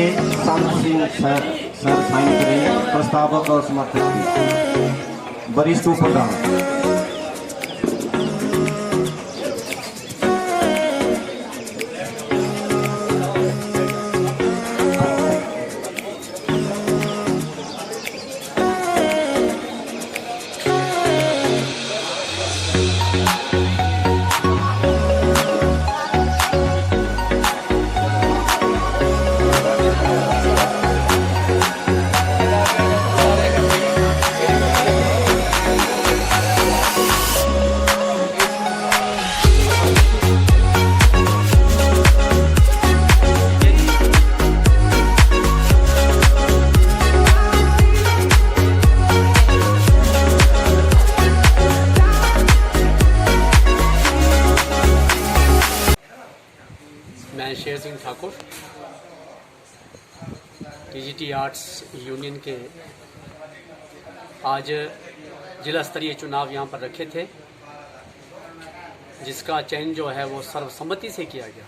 संत Singh sir sign करें प्रस्तावक और समर्थक की। वरिष्ठ प्रधान मैं Sher Singh Thakur TGT arts union के आज जिला स्तरीय चुनाव यहाँ पर रखे थे, जिसका चयन जो है वो सर्वसम्मति से किया गया।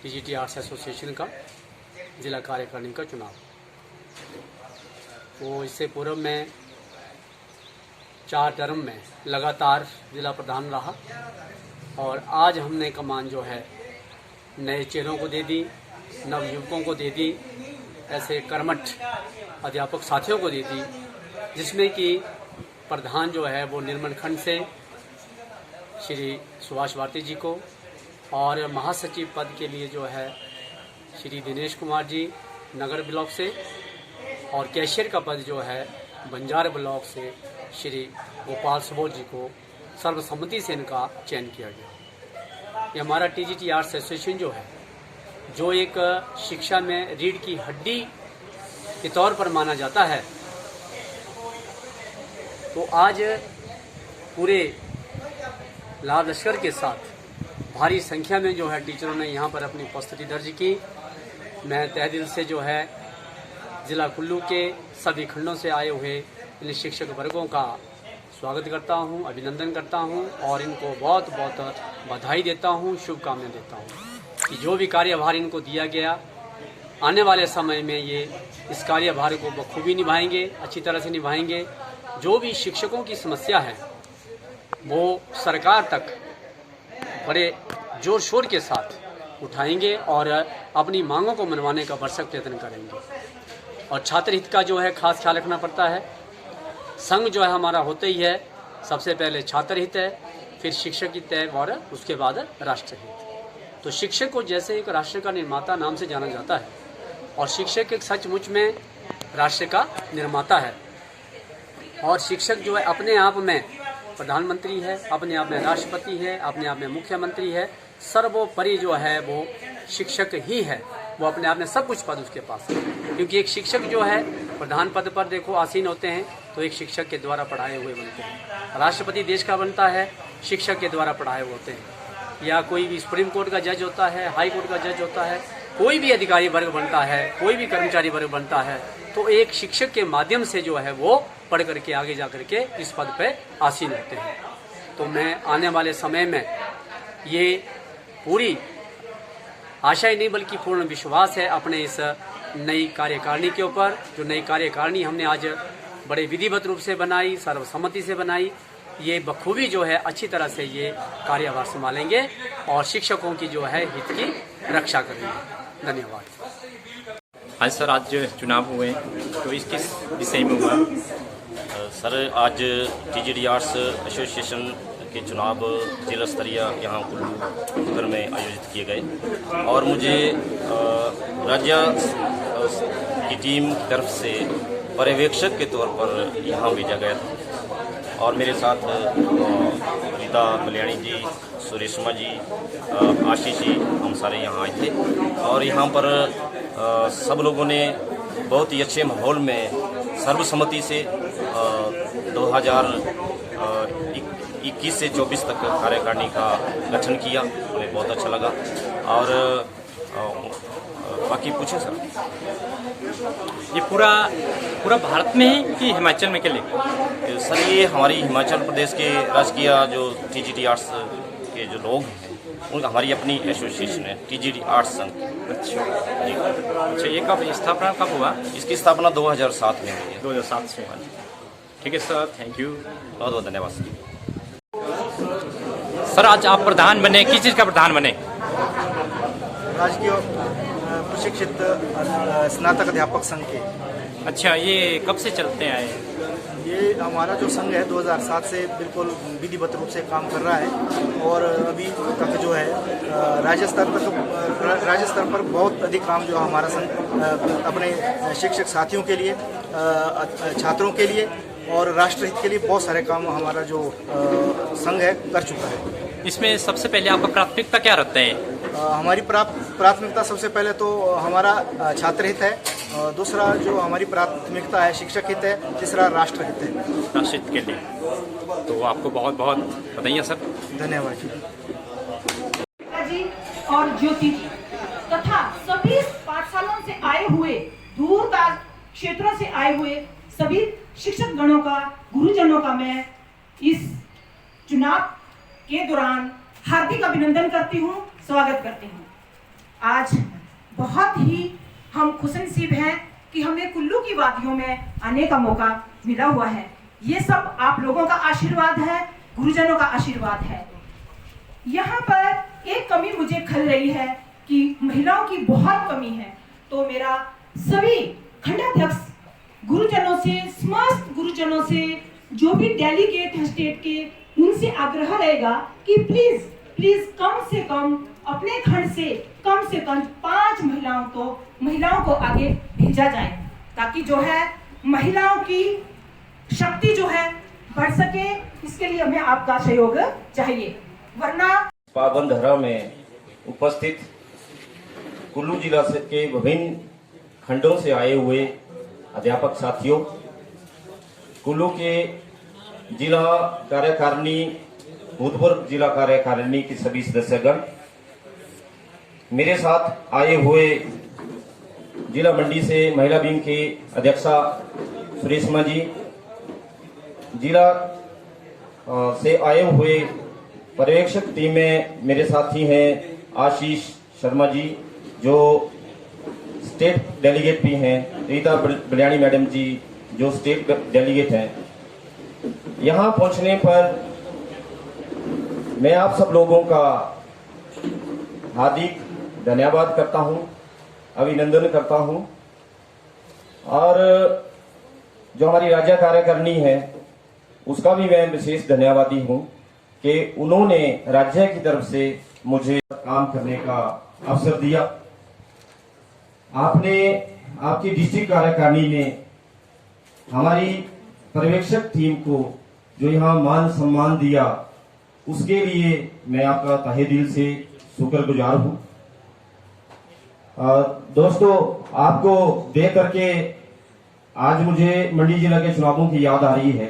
टीजीटी आर्ट्स एसोसिएशन का जिला कार्यकारिणी का चुनाव, वो इससे पूर्व में 4 टर्म में लगातार जिला प्रधान रहा और आज हमने कमान जो है नए चेहरों को दे दी, नवयुवकों को दे दी, ऐसे कर्मठ अध्यापक साथियों को दे दी, जिसमें कि प्रधान जो है वो निर्मल खंड से श्री सुभाष भारती जी को और महासचिव पद के लिए जो है श्री दिनेश कुमार जी नगर ब्लॉक से और कैशियर का पद जो है बंजार ब्लॉक से श्री गोपाल सुबोध जी को सर्वसम्मति से इनका चयन किया गया। ये हमारा टीजीटी आर्ट्स एसोसिएशन जो है, जो एक शिक्षा में रीढ़ की हड्डी के तौर पर माना जाता है, तो आज पूरे लाल लश्कर के साथ भारी संख्या में जो है टीचरों ने यहाँ पर अपनी उपस्थिति दर्ज की। मैं तहे दिल से जो है जिला कुल्लू के सभी खंडों से आए हुए इन शिक्षक वर्गों का स्वागत करता हूं, अभिनंदन करता हूं और इनको बहुत बहुत बधाई देता हूं, शुभकामनाएं देता हूं कि जो भी कार्यभार इनको दिया गया, आने वाले समय में ये इस कार्यभार को बखूबी निभाएंगे, अच्छी तरह से निभाएंगे। जो भी शिक्षकों की समस्या है वो सरकार तक बड़े जोर शोर के साथ उठाएंगे और अपनी मांगों को मनवाने का भरसक प्रयत्न करेंगे। और छात्र हित का जो है खास ख्याल रखना पड़ता है। संघ जो है हमारा होते ही है, सबसे पहले छात्र हित है, फिर शिक्षक हित है और उसके बाद राष्ट्र हित। तो शिक्षक को जैसे एक राष्ट्र का निर्माता नाम से जाना जाता है और शिक्षक एक सचमुच में राष्ट्र का निर्माता है। और शिक्षक जो है अपने आप में प्रधानमंत्री है, अपने आप में राष्ट्रपति है, अपने आप में मुख्यमंत्री है, सर्वोपरि जो है वो शिक्षक ही है। वो अपने आप में सब कुछ पद उसके पास है, क्योंकि एक शिक्षक जो है प्रधान पद पर देखो आसीन होते हैं तो एक शिक्षक के द्वारा पढ़ाए हुए बनते हैं। राष्ट्रपति देश का बनता है, शिक्षक के द्वारा पढ़ाए हुए होते हैं। या कोई भी सुप्रीम कोर्ट का जज होता है, हाई कोर्ट का जज होता है, कोई भी अधिकारी वर्ग बनता है, कोई भी कर्मचारी वर्ग बनता है, तो एक शिक्षक के माध्यम से जो है वो पढ़ करके आगे जा करके इस पद पे आसीन होते हैं। तो मैं आने वाले समय में ये पूरी आशा ही नहीं बल्कि पूर्ण विश्वास है अपने इस नई कार्यकारिणी के ऊपर। जो नई कार्यकारिणी हमने आज बड़े विधिवत रूप से बनाई, सर्वसम्मति से बनाई, ये बखूबी जो है अच्छी तरह से ये कार्यभार संभालेंगे और शिक्षकों की जो है हित की रक्षा करेंगे। धन्यवाद। हाँ सर, आज चुनाव हुए तो इस किस विषय में हुआ? सर, आज टीजीटी आर्ट्स एसोसिएशन के चुनाव जिला स्तरीय यहाँ कुल्लू नगर में आयोजित किए गए और मुझे राज्य की टीम की तरफ से पर्यवेक्षक के तौर पर यहाँ भेजा गया था और मेरे साथ रीता कल्याणी जी, सुरेशमा जी, आशीष जी, हम सारे यहाँ आए थे और यहाँ पर सब लोगों ने बहुत ही अच्छे माहौल में सर्वसम्मति से 2021 से 24 तक कार्यकारिणी का गठन किया। हमें बहुत अच्छा लगा और बाकी पूछे सर। ये पूरा भारत में ही कि हिमाचल में के लिए? सर, ये हमारी हिमाचल प्रदेश के राजकीय जो टीजीटी आर्ट्स के जो लोग हैं उनका हमारी अपनी एसोसिएशन है TGD आर्ट्स संघ। अच्छा जी। अच्छा, ये कब स्थापना कब हुआ? इसकी स्थापना 2007 में हुई है। 2007 से। ठीक है सर, थैंक यू। बहुत बहुत धन्यवाद सर। सर आज आप प्रधान बने, किस चीज़ का प्रधान बने? राजकीय प्रशिक्षित स्नातक अध्यापक संघ के। अच्छा, ये कब से चलते आए? ये हमारा जो संघ है 2007 से बिल्कुल विधिवत रूप से काम कर रहा है और अभी तक जो है राज्य स्तर पर बहुत अधिक काम जो हमारा संघ अपने शिक्षक साथियों के लिए, छात्रों के लिए और राष्ट्रहित के लिए बहुत सारे काम हमारा जो संघ है कर चुका है। इसमें सबसे पहले आपका प्राथमिकता क्या रखते हैं? हमारी प्राथमिकता सबसे पहले तो हमारा छात्र हित है, दूसरा जो हमारी प्राथमिकता है शिक्षक हित है, तीसरा राष्ट्र हित है। राष्ट्रहित के लिए तो आपको बहुत बहुत बधाइयाँ सर। धन्यवाद जी। जी और ज्योति जी तथा सभी पाठशालाओं से आए हुए, दूर का क्षेत्रों से आए हुए सभी शिक्षक गणों का, गुरुजनों का मैं इस चुनाव के दौरान हार्दिक अभिनंदन करती हूँ, स्वागत करती हूँ। आज बहुत ही हम खुशनसीब हैं कि हमें कुल्लू की वादियों में आने का मौका मिला हुआ है। ये सब आप लोगों का आशीर्वाद है, गुरुजनों का आशीर्वाद है। यहाँ पर एक कमी मुझे खल रही है कि महिलाओं की बहुत कमी है, तो मेरा सभी खंडाध्यक्ष गुरुजनों से, समस्त गुरुजनों से, जो भी डेलीगेट है स्टेट के, उनसे आग्रह रहेगा कि प्लीज कम से कम अपने खंड से कम 5 महिलाओं को आगे भेजा जाए, ताकि जो है महिलाओं की शक्ति जो है बढ़ सके। इसके लिए हमें आपका सहयोग चाहिए, वरना पावन धरा में उपस्थित कुल्लू जिला के विभिन्न खंडों से आए हुए अध्यापक साथियों, कुल्लू के जिला कार्यकारिणी, भूतपूर्व जिला कार्यकारिणी के सभी सदस्यगण, मेरे साथ आए हुए जिला मंडी से महिला विंग की अध्यक्षा सुरेशमा जी, जिला से आए हुए पर्यवेक्षक टीम में मेरे साथी हैं आशीष शर्मा जी, जो स्टेट डेलीगेट भी हैं, रीता बलियाणी मैडम जी जो स्टेट डेलीगेट हैं। यहाँ पहुंचने पर मैं आप सब लोगों का हार्दिक धन्यवाद करता हूं, अभिनंदन करता हूं। और जो हमारी राज्य कार्यकारिणी है उसका भी मैं विशेष धन्यवादी हूं कि उन्होंने राज्य की तरफ से मुझे काम करने का अवसर दिया। आपकी डिस्ट्रिक्ट कार्यकारिणी ने हमारी पर्यवेक्षक टीम को जो यहाँ मान सम्मान दिया, उसके लिए मैं आपका तहे दिल से शुक्रगुजार हूँ। दोस्तों, आपको देख करके आज मुझे मंडी जिला के चुनावों की याद आ रही है।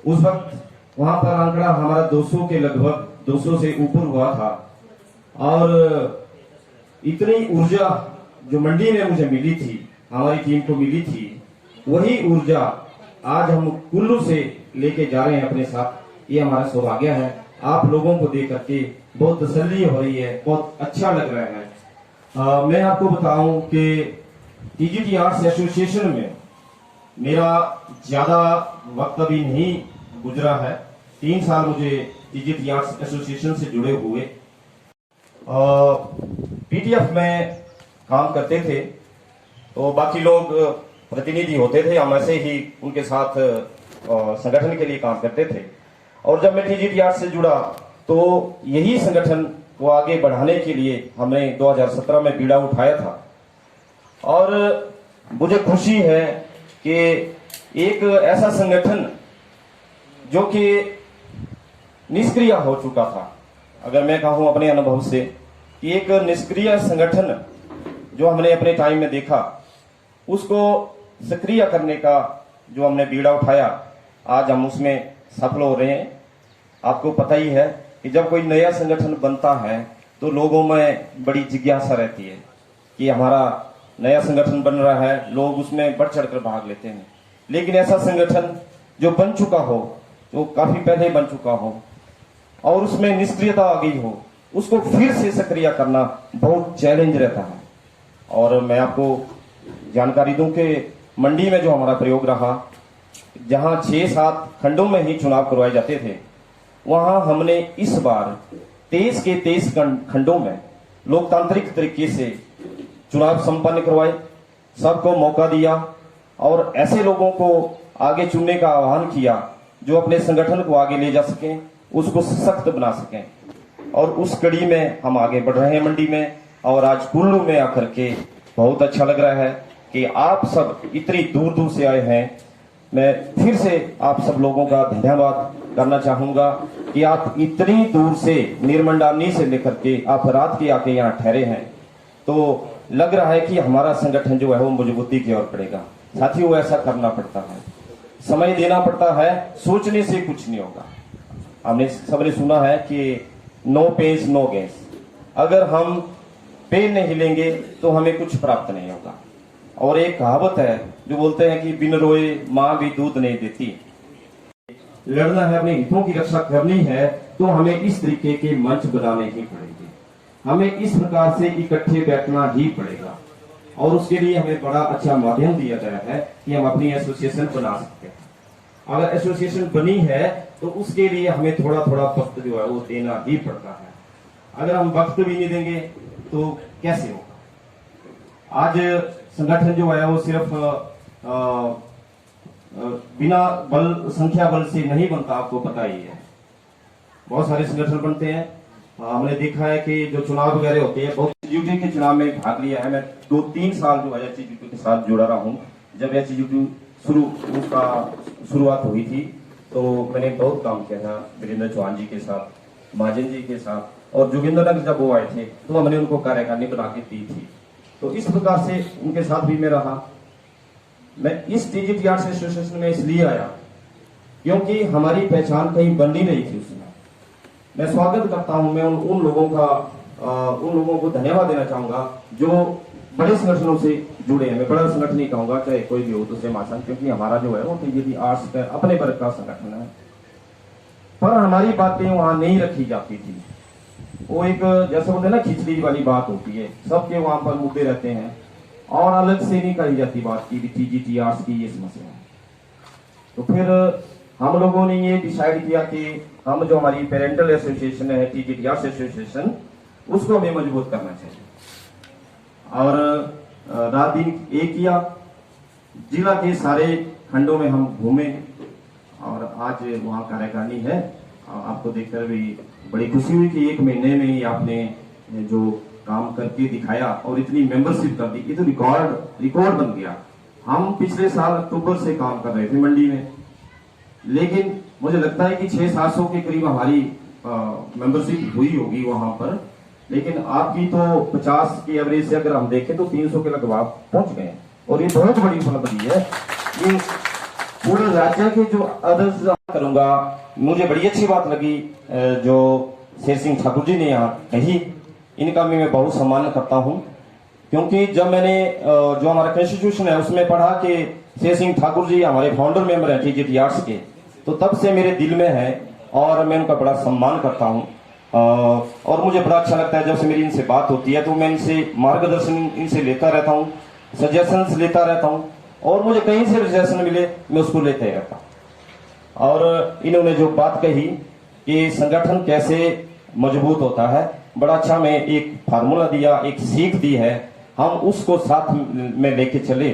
उस वक्त वहां पर आंकड़ा हमारा 200 के लगभग 200 से ऊपर हुआ था और इतनी ऊर्जा जो मंडी में मुझे मिली थी, हमारी टीम को मिली थी, वही ऊर्जा आज हम कुल्लू से लेके जा रहे हैं अपने साथ। ये हमारा सौभाग्य है। आप लोगों को देख करके बहुत तसल्ली हो रही है, बहुत अच्छा लग रहा है। मैं आपको बताऊं कि TGT आर्ट्स एसोसिएशन में मेरा ज्यादा वक्त अभी नहीं गुजरा है। 3 साल मुझे TGT आर्ट्स एसोसिएशन से जुड़े हुए। PDF में काम करते थे तो बाकी लोग प्रतिनिधि होते थे, हम ऐसे ही उनके साथ संगठन के लिए काम करते थे। और जब मैं TGT आर्ट्स से जुड़ा तो यही संगठन को आगे बढ़ाने के लिए हमने 2017 में बीड़ा उठाया था। और मुझे खुशी है कि एक ऐसा संगठन जो कि निष्क्रिय हो चुका था, अगर मैं कहूं अपने अनुभव से कि एक निष्क्रिय संगठन जो हमने अपने टाइम में देखा, उसको सक्रिय करने का जो हमने बीड़ा उठाया, आज हम उसमें सफल हो रहे हैं। आपको पता ही है कि जब कोई नया संगठन बनता है तो लोगों में बड़ी जिज्ञासा रहती है कि हमारा नया संगठन बन रहा है, लोग उसमें बढ़ चढ़कर भाग लेते हैं। लेकिन ऐसा संगठन जो बन चुका हो, जो काफी पहले बन चुका हो और उसमें निष्क्रियता आ गई हो, उसको फिर से सक्रिय करना बहुत चैलेंज रहता है। और मैं आपको जानकारी दूं कि मंडी में जो हमारा प्रयोग रहा, जहां 6-7 खंडों में ही चुनाव करवाए जाते थे, वहां हमने इस बार 23 के 23 खंडों में लोकतांत्रिक तरीके से चुनाव संपन्न करवाए, सबको मौका दिया और ऐसे लोगों को आगे चुनने का आह्वान किया जो अपने संगठन को आगे ले जा सकें, उसको सशक्त बना सकें। और उस कड़ी में हम आगे बढ़ रहे हैं मंडी में। और आज कुल्लू में आकर के बहुत अच्छा लग रहा है कि आप सब इतनी दूर दूर से आए हैं। मैं फिर से आप सब लोगों का धन्यवाद करना चाहूंगा कि आप इतनी दूर से निर्मंडानी से लेकर के आप रात के आके यहाँ ठहरे हैं, तो लग रहा है कि हमारा संगठन जो है वो मजबूती की ओर बढ़ेगा। साथियों, ऐसा करना पड़ता है, समय देना पड़ता है, सोचने से कुछ नहीं होगा। हमने सबने सुना है कि नो पेज नो गेस। अगर हम पेन नहीं हिलेंगे तो हमें कुछ प्राप्त नहीं होगा। और एक कहावत है जो बोलते हैं कि बिन रोए मां भी दूध नहीं देती। लड़ना है, अपने हितों की रक्षा करनी है, तो हमें इस तरीके के मंच बनाने ही पड़ेंगे, हमें इस प्रकार से इकट्ठे बैठना ही पड़ेगा। और उसके लिए हमें बड़ा अच्छा माध्यम दिया गया है कि हम अपनी एसोसिएशन बना सकते हैं। अगर एसोसिएशन बनी है तो उसके लिए हमें थोड़ा थोड़ा वक्त जो है वो देना ही पड़ता है। अगर हम वक्त भी नहीं देंगे तो कैसे होगा। आज संगठन जो है वो सिर्फ बिना बल संख्या बल से नहीं बनता, आपको पता ही है। बहुत सारे संगठन बनते हैं। हमने देखा है कि जो चुनाव वगैरह होते हैं, बहुत एचजीयूटी के चुनाव में भाग लिया है। मैं 2-3 साल जो है एचजीयूटी के साथ जुड़ा रहा हूँ। जब एचजीयूटी शुरुआत हुई थी तो मैंने बहुत काम किया था वीरेंद्र चौहान जी के साथ, महाजन जी के साथ, और जोगिंदर नगर जब वो आए थे तो हमने उनको कार्यकारिणी बना के दी थी। तो इस प्रकार से उनके साथ भी मैं रहा। मैं इस टीजीटी आर्ट्स एसोसिएशन में इसलिए आया क्योंकि हमारी पहचान कहीं बननी नहीं थी उसमें। मैं स्वागत करता हूं, मैं उन लोगों को धन्यवाद देना चाहूंगा जो बड़े संगठनों से जुड़े हैं। मैं बड़ा संगठन नहीं कहूंगा, चाहे कोई भी हो, दूसरे महासंघ, क्योंकि हमारा जो है वो टीजीटी आर्ट्स का अपने वर्ग का संगठन है। पर हमारी बातें वहां नहीं रखी जाती थी। वो एक जैसे बोलते हैं ना, खिचड़ी वाली बात होती है, सबके वहां पर मुद्दे रहते हैं और अलग से नहीं कही जाती बात की टीजीटी आर्ट्स की ये समस्या है। तो फिर हम लोगों ने ये डिसाइड किया कि हम जो हमारी पेरेंटल एसोसिएशन है टीजीटी आर्ट्स एसोसिएशन, उसको हमें मजबूत करना चाहिए। और रात दिन एक किया, जिला के सारे खंडों में हम घूमे और आज वहाँ कार्यकारिणी है। आपको देखकर भी बड़ी खुशी हुई कि 1 महीने में ही आपने जो काम करके दिखाया और इतनी मेंबरशिप कर दी, ये तो रिकॉर्ड बन गया। हम पिछले साल अक्टूबर से काम कर रहे थे मंडी में, लेकिन मुझे लगता है कि 600-700 के करीब हमारी मेंबरशिप हुई होगी वहां पर, लेकिन आपकी तो 50 की एवरेज से अगर हम देखें तो 300 के लगभग पहुंच गए। और ये बहुत बड़ी उपलब्धि है। ये पूरे राज्य के जो अदर्स करूंगा, मुझे बड़ी अच्छी बात लगी जो शेर सिंह ठाकुर जी ने यहाँ कही, इनका भी मैं बहुत सम्मान करता हूँ। क्योंकि जब मैंने जो हमारा कॉन्स्टिट्यूशन है उसमें पढ़ा कि शेर सिंह ठाकुर जी हमारे फाउंडर मेंबर हैं टीजीटी आर्ट्स के, तो तब से मेरे दिल में है और मैं उनका बड़ा सम्मान करता हूँ। और मुझे बड़ा अच्छा लगता है जब से मेरी इनसे बात होती है तो मैं इनसे मार्गदर्शन इनसे लेता रहता हूँ, सजेशंस लेता रहता हूँ, और मुझे कहीं से सजेशन मिले मैं उसको लेते रहता हूँ। और इन्होंने जो बात कही कि संगठन कैसे मजबूत होता है, बड़ा अच्छा मैं एक फार्मूला दिया, एक सीख दी है, हम उसको साथ में लेके चले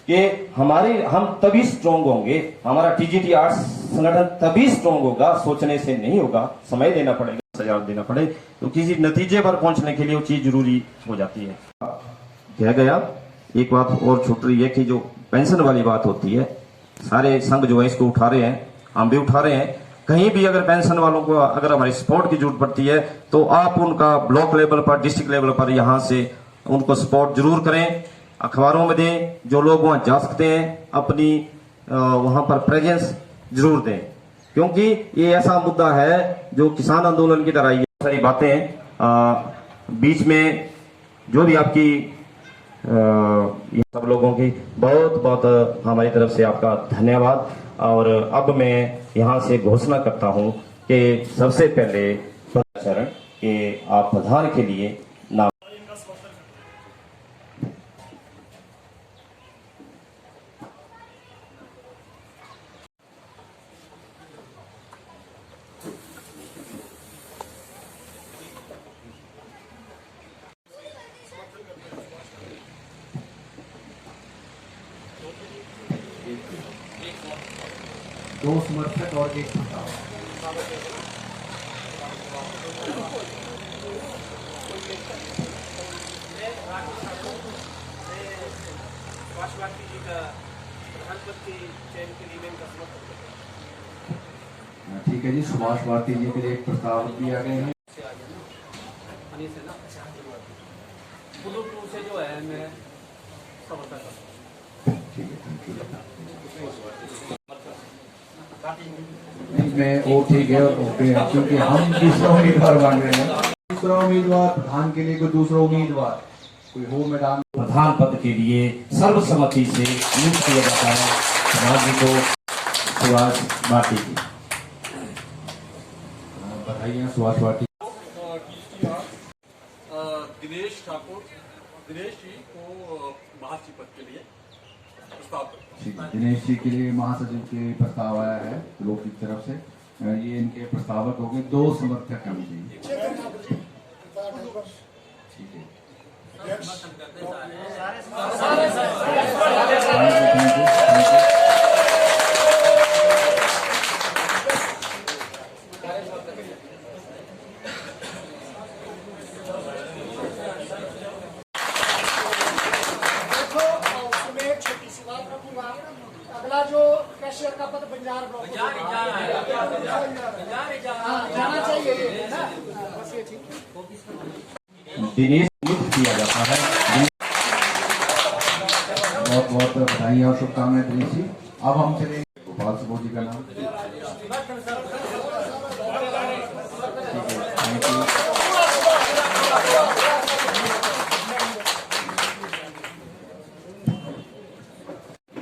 कि हम तभी स्ट्रोंग होंगे, हमारा टीजीटी आर्ट्स संगठन तभी स्ट्रोंग होगा, सोचने से नहीं होगा, समय देना पड़ेगा, सजाव देना पड़े, तो किसी नतीजे पर पहुंचने के लिए वो चीज जरूरी हो जाती है। कह गया एक बात और छूट रही है कि जो पेंशन वाली बात होती है, सारे संघ जो है इसको उठा रहे हैं, हम भी उठा रहे हैं। कहीं भी अगर पेंशन वालों को अगर हमारी सपोर्ट की जरूरत पड़ती है तो आप उनका ब्लॉक लेवल पर, डिस्ट्रिक्ट लेवल पर यहाँ से उनको सपोर्ट जरूर करें, अखबारों में दें, जो लोग वहां जा सकते हैं अपनी वहां पर प्रेजेंस जरूर दें, क्योंकि ये ऐसा मुद्दा है जो किसान आंदोलन की तरह ये सारी बातें बीच में जो भी आपकी सब लोगों की बहुत बहुत हमारी तरफ से आपका धन्यवाद। और अब मैं यहाँ से घोषणा करता हूँ कि सबसे पहले चरण कि आप प्रधान के लिए नाम। दो समर्थक और एक प्रस्ताव। ठीक है जी, सुभाष भारती जी के लिए एक प्रस्ताव दिया गया है। से जो है मैं ठीक है, इसमें वो ठीक है, ओके, क्योंकि हम दूसरा उम्मीदवार मांग रहे हैं। दूसरा उम्मीदवार प्रधान के लिए कोई दूसरा उम्मीदवार कोई हो मैदान? प्रधान पद के लिए सर्वसम्मति से नियुक्त किया जाता है प्रधान जी को सुभाष भारती जी। बताइए सुभाष भारती। दिनेश ठाकुर, दिनेश जी को महासचिव पद के लिए प्रस्ताव। ठीक है, दिनेश जी के लिए महासचिव के प्रस्ताव आया है लोक की तरफ से। ये इनके प्रस्तावक हो गए, 2 समर्थक होने चाहिए। ठीक है, अगला जो कैशियर का पद बंजार ब्लॉक जाना चाहिए ना, बस ये ठीक है। दिनेश नियुक्त किया जाता है। बहुत बहुत बधाई और शुभकामनाएं दिनेश जी। अब हम चले गोपाल सुबोध जी का नाम। ठीक है, थैंक यू।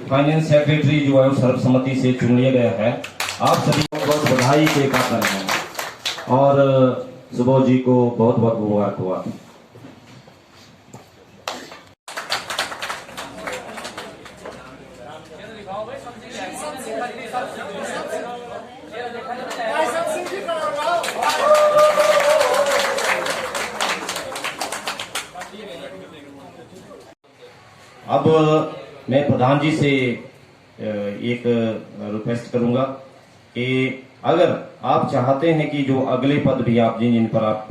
फाइनेंस सेक्रेटरी जो है वो सर्वसम्मति से चुन लिया गया है। आप सभी को बहुत बधाई के पात्र हैं और सुबोध जी को बहुत बहुत मुबारकबाद। अब मैं प्रधान जी से एक रिक्वेस्ट करूंगा कि अगर आप चाहते हैं कि जो अगले पद भी आप जिन पर आप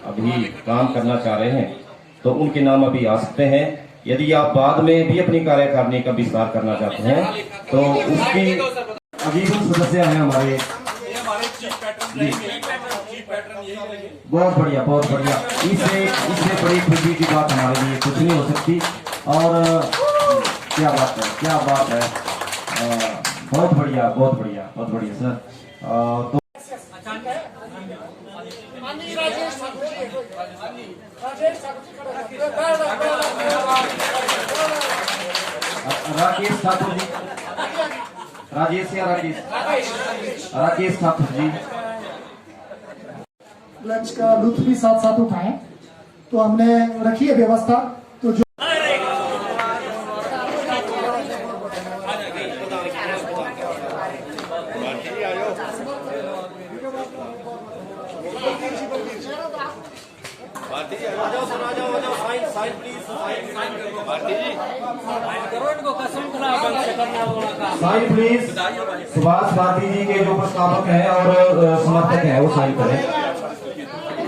अभी काम करना चाह रहे हैं तो उनके नाम अभी आ सकते हैं। यदि आप बाद में भी अपनी कार्यकारिणी का विस्तार करना चाहते हैं तो उसकी अभी जो सदस्य हैं हमारे, बहुत बढ़िया बहुत बढ़िया। इससे बड़ी खुशी की बात हमारे लिए कुछ नहीं हो सकती। और क्या बात है, क्या बात है, बहुत बढ़िया बहुत बढ़िया बहुत बढ़िया सर। तो राकेश ठाकुर जी, राजेश या राकेश ठाकुर जी। लंच का लुत्फ भी साथ साथ उठाएं, तो हमने रखी है व्यवस्था। तो जो साइन प्लीज। सुभाष भारती जी के जो प्रस्तावक हैं और समर्थक हैं वो साइन करें।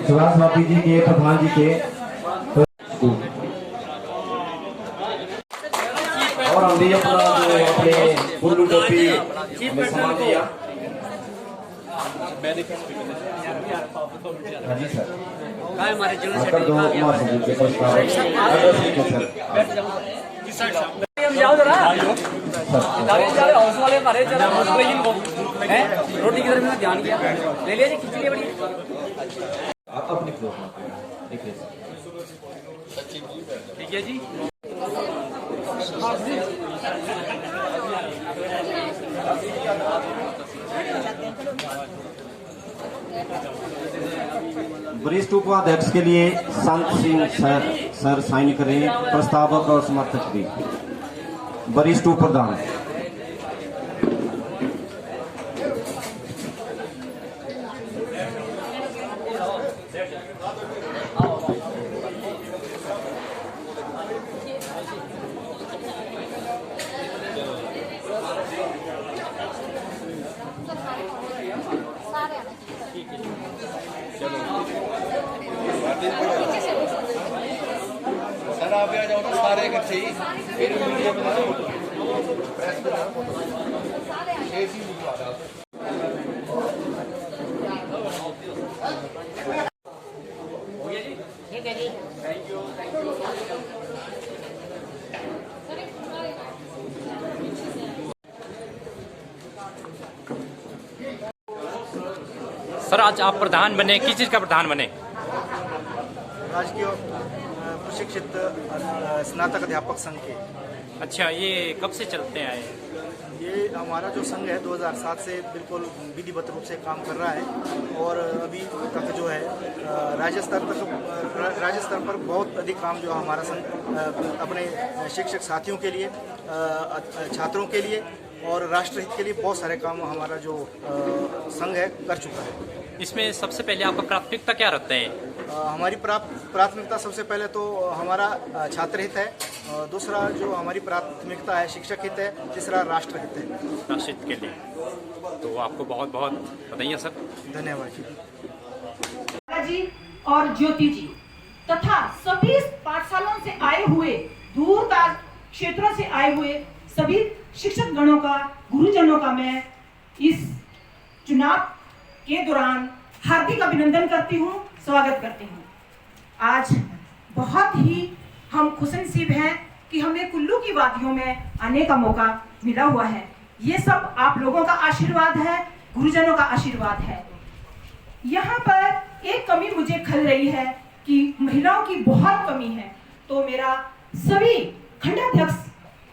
सुभाष भारती जी के, प्रधान जी के। और हम भी अपना जो अपने गुल्लू टोपी हमें सम्मान दिया। हाँ जी सर, हमारे जिला कर दो महासचिव के प्रस्तावक। हौसले मारे रोटी की तरफ में ध्यान किया, ले लिया जी खिचड़ी बड़ी। आप अपनी ठीक है जी। वरिष्ठ उपाध्यक्ष के लिए संत सिंह सर साइन करें। प्रस्तावक और समर्थक भी। वरिष्ठ उपाध्यक्ष सर आप आ जाओ तो सारे इकट्ठे ही फिर मीडिया में प्रेस में सर आज आप प्रधान बने, किस चीज़ का प्रधान बने? राजकीय प्रशिक्षित स्नातक अध्यापक संघ के। अच्छा, ये कब से चलते आए? ये हमारा जो संघ है 2007 से बिल्कुल विधिवत रूप से काम कर रहा है और अभी तक जो है राज्य स्तर पर बहुत अधिक काम जो हमारा संघ अपने शिक्षक साथियों के लिए, छात्रों के लिए और राष्ट्रहित के लिए बहुत सारे काम हमारा जो संघ है कर चुका है। इसमें सबसे पहले आपका प्राथमिकता क्या रखते हैं? हमारी प्राथमिकता सबसे पहले तो हमारा छात्र हित है, दूसरा जो हमारी प्राथमिकता है शिक्षक हित है, तीसरा राष्ट्र हित है। राष्ट्रहित के लिए तो आपको बहुत बहुत बधाइयाँ सर। धन्यवाद जी और ज्योति जी तथा सभी पाठशालाओं से आए हुए, दूर क्षेत्रों से आए हुए सभी शिक्षक गणों का, गुरुजनों का मैं इस चुनाव के दौरान हार्दिक अभिनंदन करती हूँ, स्वागत करती हूँ। आज बहुत ही हम खुशनसीब हैं कि हमें कुल्लू की वादियों में आने का मौका मिला हुआ है। ये सब आप लोगों का आशीर्वाद है, गुरुजनों का आशीर्वाद है। यहाँ पर एक कमी मुझे खल रही है कि महिलाओं की बहुत कमी है, तो मेरा सभी खंडाध्यक्ष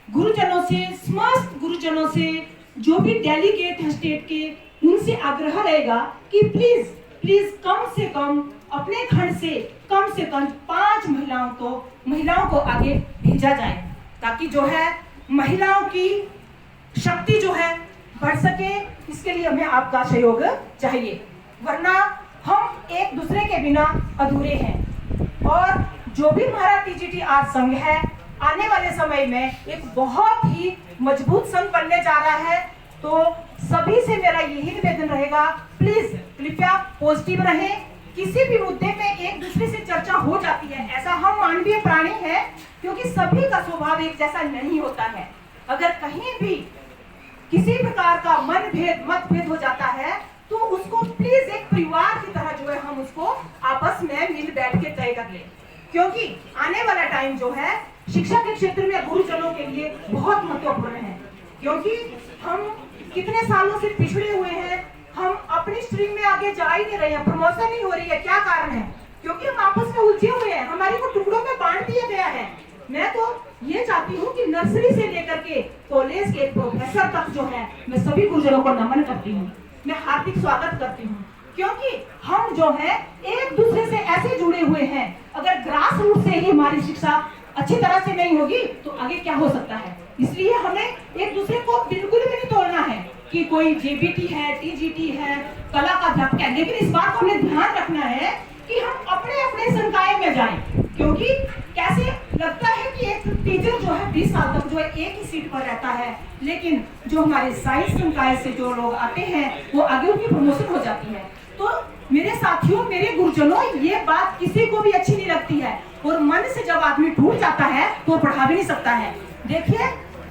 गुरुजनों से, समस्त गुरुजनों से, जो भी डेलीगेट है स्टेट के, उनसे आग्रह रहेगा कि प्लीज कम से कम अपने खंड से कम 5 महिलाओं को आगे भेजा जाए, ताकि जो है महिलाओं की शक्ति जो है बढ़ सके। इसके लिए हमें आपका सहयोग चाहिए, वरना हम एक दूसरे के बिना अधूरे हैं। और जो भी हमारा TGTR संघ है आने वाले समय में एक बहुत ही मजबूत संघ बनने जा रहा है। तो सभी से मेरा यही निवेदन रहेगा, प्लीज कृपया पॉजिटिव रहें। किसी भी मुद्दे में एक दूसरे से चर्चा हो जाती है, ऐसा हम मानवीय प्राणी हैं, क्योंकि सभी का स्वभाव एक जैसा नहीं होता है। अगर कहीं भी किसी प्रकार का मतभेद हो जाता है तो उसको प्लीज एक परिवार की तरह जो है हम उसको आपस में मिल बैठ के तय कर लें, क्योंकि आने वाला टाइम जो है शिक्षा के क्षेत्र में गुरुजनों के लिए बहुत महत्वपूर्ण है। क्योंकि हम कितने सालों से पिछड़े हुए हैं, हम अपनी स्ट्रीम में आगे जा ही नहीं रहे हैं, प्रमोशन नहीं हो रही है। क्या कारण है? क्योंकि हम आपस में उलझे हुए हैं, हमारी को टुकड़ों में बांट दिया गया है। मैं तो ये चाहती हूँ कि नर्सरी से लेकर के कॉलेज के प्रोफेसर तक जो है, मैं सभी गुरुजनों को नमन करती हूँ, मैं हार्दिक स्वागत करती हूँ, क्योंकि हम जो है एक दूसरे से ऐसे जुड़े हुए हैं। अगर ग्रास रूट से ही हमारी शिक्षा अच्छी तरह से नहीं होगी तो आगे क्या हो सकता है। इसलिए हमें एक दूसरे को बिल्कुल भी नहीं तोड़ना है कि कोई JBT है, TGT है, कला का अध्यापक है, लेकिन इस बात को हमें ध्यान रखना है कि हम अपने अपने संकाय में जाएं, क्योंकि कैसे लगता है कि एक टीचर जो है 20 साल तक जो है एक ही सीट पर रहता है, लेकिन जो हमारे साइंस संकाय से जो लोग आते हैं वो आगे उनकी प्रमोशन हो जाती है। तो मेरे साथियों, मेरे गुरुजनों, ये बात किसी को भी अच्छी नहीं लगती है, और मन से जब आदमी टूट जाता है तो पढ़ा भी नहीं सकता है। देखिए,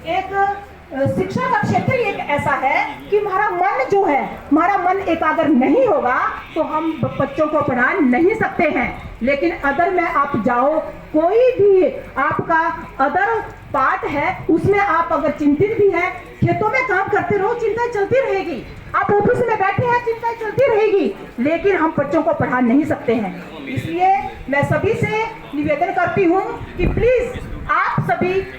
एक शिक्षा का क्षेत्र एक ऐसा है कि हमारा मन जो है, हमारा मन एकाग्र नहीं होगा तो हम बच्चों को पढ़ा नहीं सकते हैं। लेकिन अगर में आप जाओ, कोई भी आपका अदर पार्ट है उसमें आप अगर चिंतित भी हैं, खेतों में काम करते रहो, चिंता चलती रहेगी, आप ऑफिस में बैठे हैं, चिंता चलती रहेगी, लेकिन हम बच्चों को पढ़ा नहीं सकते हैं। इसलिए मैं सभी से निवेदन करती हूँ कि प्लीज आप सभी